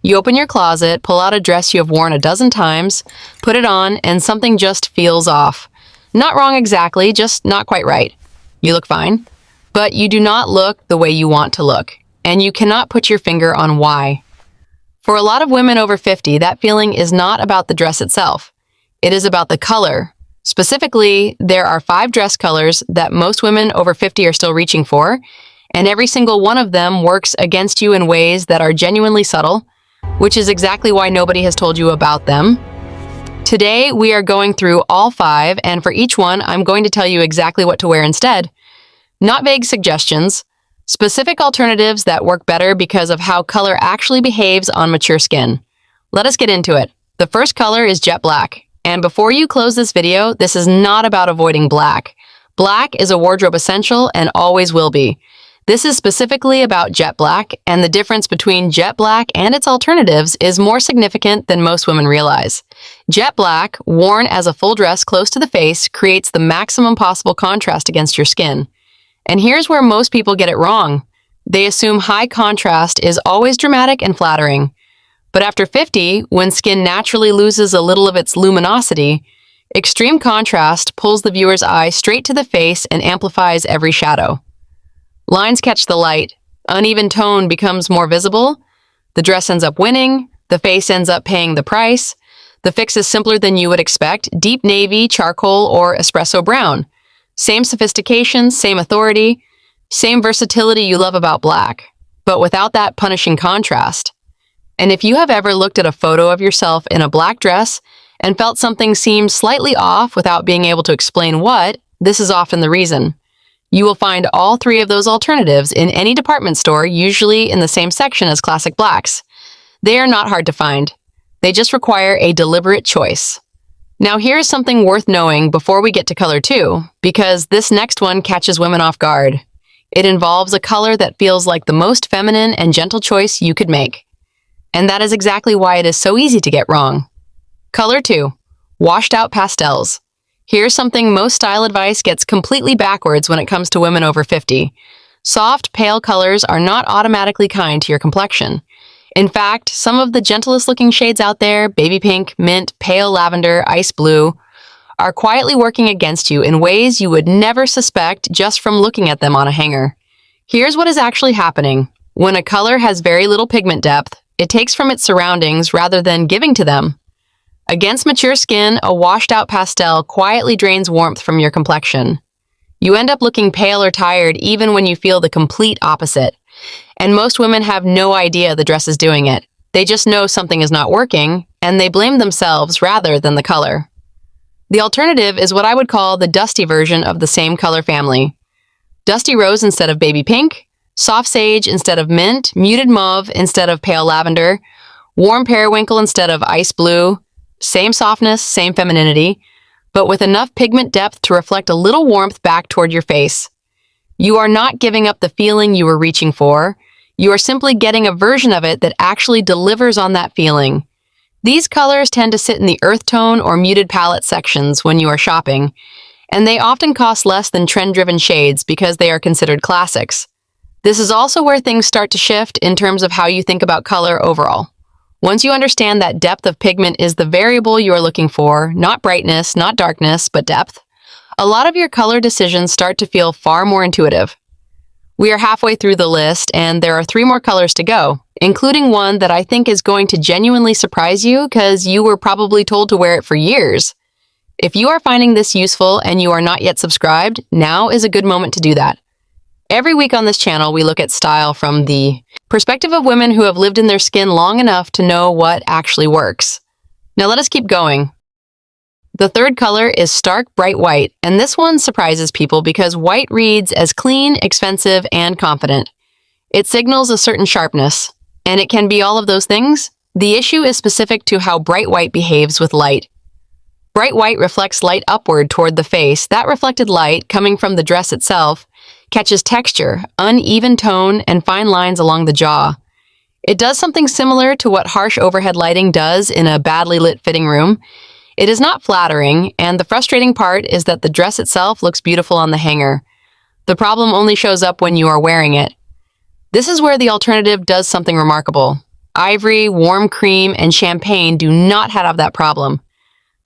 You open your closet, pull out a dress you have worn a dozen times, put it on, and something just feels off. Not wrong exactly, just not quite right. You look fine, but you do not look the way you want to look, and you cannot put your finger on why. For a lot of women over 50, that feeling is not about the dress itself. It is about the color. Specifically, there are 5 dress colors that most women over 50 are still reaching for, and every single one of them works against you in ways that are genuinely subtle, which is exactly why nobody has told you about them. Today, we are going through all 5, and for each one, I'm going to tell you exactly what to wear instead. Not vague suggestions, specific alternatives that work better because of how color actually behaves on mature skin. Let us get into it. The first color is jet black. And before you close this video, this is not about avoiding black. Black is a wardrobe essential and always will be. This is specifically about jet black, and the difference between jet black and its alternatives is more significant than most women realize. Jet black, worn as a full dress close to the face, creates the maximum possible contrast against your skin. And here's where most people get it wrong. They assume high contrast is always dramatic and flattering. But after 50, when skin naturally loses a little of its luminosity, extreme contrast pulls the viewer's eye straight to the face and amplifies every shadow. Lines catch the light, uneven tone becomes more visible, the dress ends up winning, the face ends up paying the price, the fix is simpler than you would expect, deep navy, charcoal, or espresso brown. Same sophistication, same authority, same versatility you love about black, but without that punishing contrast. And if you have ever looked at a photo of yourself in a black dress and felt something seem slightly off without being able to explain what, this is often the reason. You will find all 3 of those alternatives in any department store, usually in the same section as classic blacks. They are not hard to find. They just require a deliberate choice. Now here's something worth knowing before we get to color 2, because this next one catches women off guard. It involves a color that feels like the most feminine and gentle choice you could make. And that is exactly why it is so easy to get wrong. Color 2, washed out pastels. Here's something most style advice gets completely backwards when it comes to women over 50. Soft, pale colors are not automatically kind to your complexion. In fact, some of the gentlest looking shades out there, baby pink, mint, pale lavender, ice blue, are quietly working against you in ways you would never suspect just from looking at them on a hanger. Here's what is actually happening. When a color has very little pigment depth, it takes from its surroundings rather than giving to them. Against mature skin, a washed-out pastel quietly drains warmth from your complexion. You end up looking pale or tired even when you feel the complete opposite. And most women have no idea the dress is doing it. They just know something is not working, and they blame themselves rather than the color. The alternative is what I would call the dusty version of the same color family. Dusty rose instead of baby pink, soft sage instead of mint, muted mauve instead of pale lavender, warm periwinkle instead of ice blue, same softness, same femininity, but with enough pigment depth to reflect a little warmth back toward your face. You are not giving up the feeling you were reaching for. You are simply getting a version of it that actually delivers on that feeling. These colors tend to sit in the earth tone or muted palette sections when you are shopping, and they often cost less than trend-driven shades because they are considered classics. This is also where things start to shift in terms of how you think about color overall. Once you understand that depth of pigment is the variable you are looking for, not brightness, not darkness, but depth, a lot of your color decisions start to feel far more intuitive. We are halfway through the list, and there are 3 more colors to go, including one that I think is going to genuinely surprise you because you were probably told to wear it for years. If you are finding this useful and you are not yet subscribed, now is a good moment to do that. Every week on this channel, we look at style from the perspective of women who have lived in their skin long enough to know what actually works. Now let us keep going. The third color is stark bright white, and this one surprises people because white reads as clean, expensive, and confident. It signals a certain sharpness, and it can be all of those things. The issue is specific to how bright white behaves with light. Bright white reflects light upward toward the face. That reflected light, coming from the dress itself, catches texture, uneven tone, and fine lines along the jaw. It does something similar to what harsh overhead lighting does in a badly lit fitting room. It is not flattering, and the frustrating part is that the dress itself looks beautiful on the hanger. The problem only shows up when you are wearing it. This is where the alternative does something remarkable. Ivory, warm cream, and champagne do not have that problem.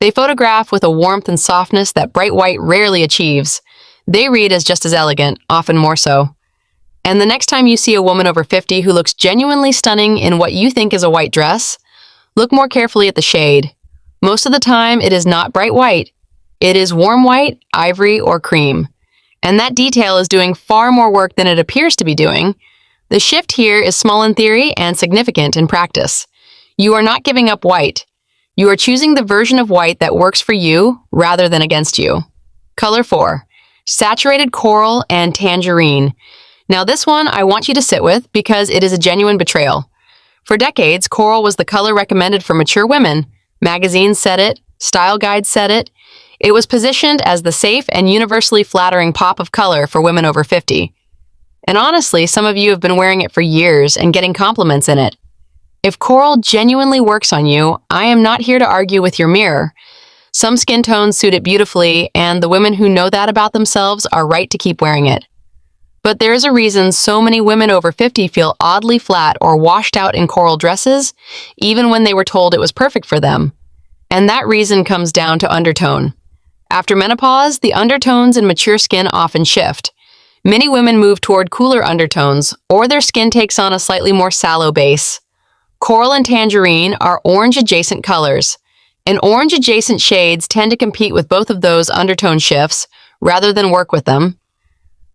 They photograph with a warmth and softness that bright white rarely achieves. They read as just as elegant, often more so. And the next time you see a woman over 50 who looks genuinely stunning in what you think is a white dress, look more carefully at the shade. Most of the time, it is not bright white. It is warm white, ivory, or cream. And that detail is doing far more work than it appears to be doing. The shift here is small in theory and significant in practice. You are not giving up white. You are choosing the version of white that works for you rather than against you. Color 4. Saturated coral and tangerine. Now this one I want you to sit with because it is a genuine betrayal. For decades, coral was the color recommended for mature women. Magazines said it, style guides said it. It was positioned as the safe and universally flattering pop of color for women over 50. And honestly, some of you have been wearing it for years and getting compliments in it. If coral genuinely works on you, I am not here to argue with your mirror. Some skin tones suit it beautifully, and the women who know that about themselves are right to keep wearing it. But there is a reason so many women over 50 feel oddly flat or washed out in coral dresses, even when they were told it was perfect for them. And that reason comes down to undertone. After menopause, the undertones in mature skin often shift. Many women move toward cooler undertones, or their skin takes on a slightly more sallow base. Coral and tangerine are orange-adjacent colors, and orange-adjacent shades tend to compete with both of those undertone shifts rather than work with them.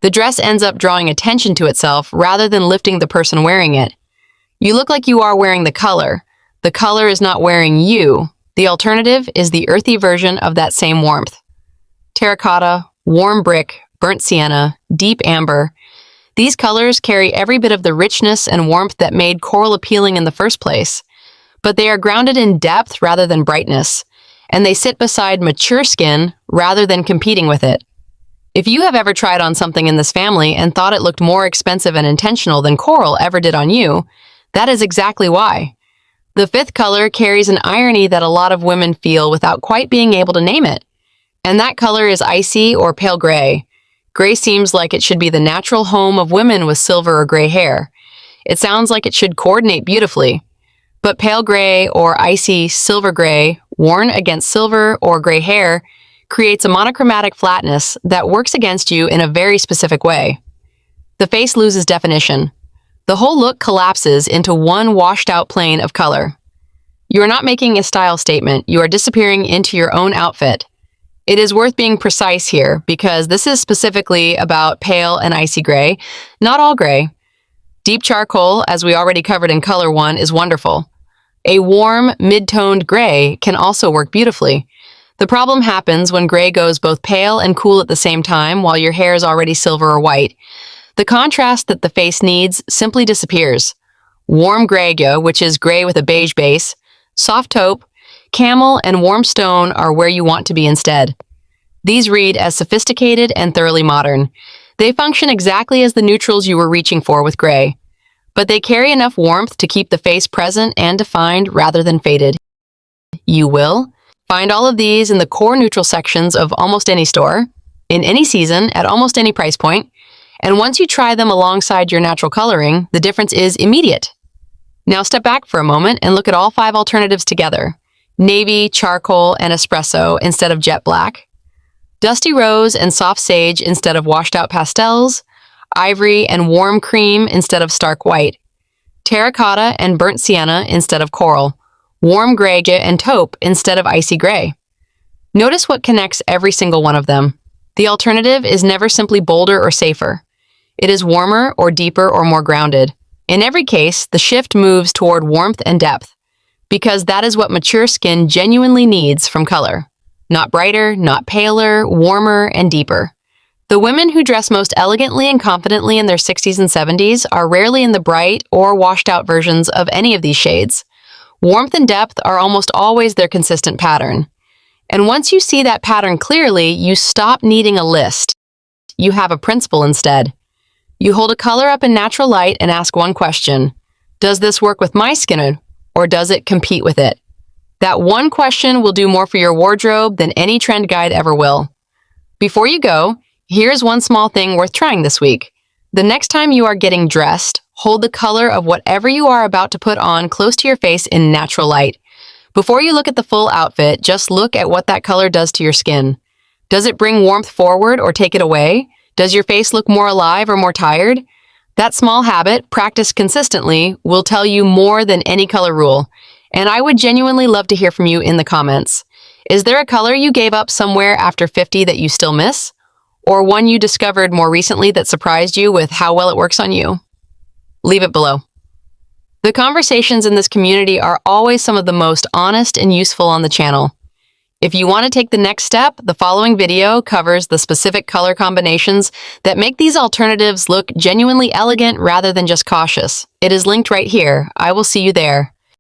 The dress ends up drawing attention to itself rather than lifting the person wearing it. You look like you are wearing the color. The color is not wearing you. The alternative is the earthy version of that same warmth. Terracotta, warm brick, burnt sienna, deep amber. These colors carry every bit of the richness and warmth that made coral appealing in the first place. But they are grounded in depth rather than brightness, and they sit beside mature skin rather than competing with it. If you have ever tried on something in this family and thought it looked more expensive and intentional than coral ever did on you, that is exactly why. The fifth color carries an irony that a lot of women feel without quite being able to name it. And that color is icy or pale gray. Gray seems like it should be the natural home of women with silver or gray hair. It sounds like it should coordinate beautifully. But pale gray or icy silver gray, worn against silver or gray hair, creates a monochromatic flatness that works against you in a very specific way. The face loses definition. The whole look collapses into one washed-out plane of color. You are not making a style statement. You are disappearing into your own outfit. It is worth being precise here because this is specifically about pale and icy gray, not all gray. Deep charcoal, as we already covered in color 1, is wonderful. A warm, mid-toned gray can also work beautifully. The problem happens when gray goes both pale and cool at the same time while your hair is already silver or white. The contrast that the face needs simply disappears. Warm gray, which is gray with a beige base, soft taupe, camel, and warm stone are where you want to be instead. These read as sophisticated and thoroughly modern. They function exactly as the neutrals you were reaching for with gray, but they carry enough warmth to keep the face present and defined rather than faded. You will find all of these in the core neutral sections of almost any store, in any season, at almost any price point, and once you try them alongside your natural coloring, the difference is immediate. Now step back for a moment and look at all 5 alternatives together. Navy, charcoal, and espresso instead of jet black. Dusty rose and soft sage instead of washed-out pastels. Ivory and warm cream instead of stark white. Terracotta and burnt sienna instead of coral. Warm gray and taupe instead of icy gray. Notice what connects every single one of them. The alternative is never simply bolder or safer. It is warmer or deeper or more grounded. In every case, the shift moves toward warmth and depth, because that is what mature skin genuinely needs from color. Not brighter, not paler, warmer, and deeper. The women who dress most elegantly and confidently in their 60s and 70s are rarely in the bright or washed-out versions of any of these shades. Warmth and depth are almost always their consistent pattern. And once you see that pattern clearly, you stop needing a list. You have a principle instead. You hold a color up in natural light and ask one question. Does this work with my skin, or does it compete with it? That one question will do more for your wardrobe than any trend guide ever will. Before you go, here's one small thing worth trying this week. The next time you are getting dressed, hold the color of whatever you are about to put on close to your face in natural light. Before you look at the full outfit, just look at what that color does to your skin. Does it bring warmth forward or take it away? Does your face look more alive or more tired? That small habit, practiced consistently, will tell you more than any color rule. And I would genuinely love to hear from you in the comments. Is there a color you gave up somewhere after 50 that you still miss? Or one you discovered more recently that surprised you with how well it works on you? Leave it below. The conversations in this community are always some of the most honest and useful on the channel. If you want to take the next step, the following video covers the specific color combinations that make these alternatives look genuinely elegant rather than just cautious. It is linked right here. I will see you there.